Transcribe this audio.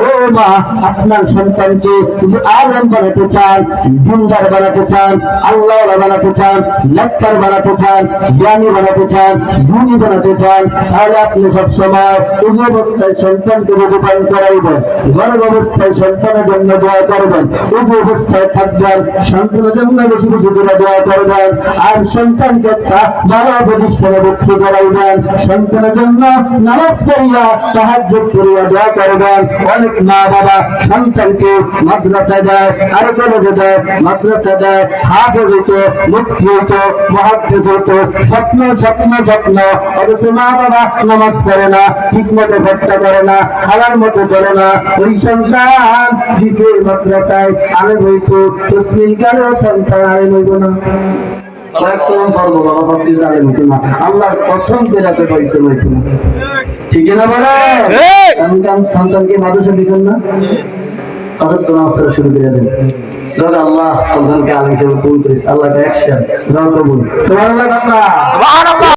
ও মা, আপনার সন্তানকে যদি আলেম বানাতে চান, দিনদার বানাতে চান, আল্লাহ বানাতে চান, নেককার বানাতে চান, জ্ঞানী বানাতে চান, গুণী বানাতে চান, তাহলে আপনি সবসময় এই অবস্থায় সন্তানকে রূপায়ণ করাইবেন, গর্ভ অবস্থায় সন্তানের জন্য দোয়া করবেন, এই অবস্থায় থাকবেন সন্তানের জন্য বেশি বেশি করে দোয়া করবেন, আর সন্তানকে একটা ভালো প্রতিষ্ঠানে ভর্তি করাইবেন, সন্তানের জন্য নামাজ পড়িয়া তাহাজ্জুদ করিয়া দোয়া করবেন। অনেক মা বাবা সন্তানকে মাদ্রাসা দেয়, আর কলেজে দেয়, মাদ্রাসা দেয়, হাফেজ হইতো, মুফতি হইতো, মুহাদ্দিস হইতো, স্বপ্ন স্বপ্ন স্বপ্ন, অথচ মা বাবা নামাজ পড়ে না, ঠিক মতো ভর্তা করে না, খালার মতো চলে না। ওই সন্তান দিশের মাদ্রাসায় আলেম হইতো, তসবিহ গালেও সন্তান আলেম হইব না। আল্লাহর কসম করে হইতো হইতো না, ঠিক না বলে? সন্তানকে মাদ্রাসা দিচ্ছেন না, শুরু করে দেন। আল্লাহ সন্তানকে আলেম হিসেবে কবুল করিস, আল্লাহ একসাথে কবুল। সুবহানাল্লাহ।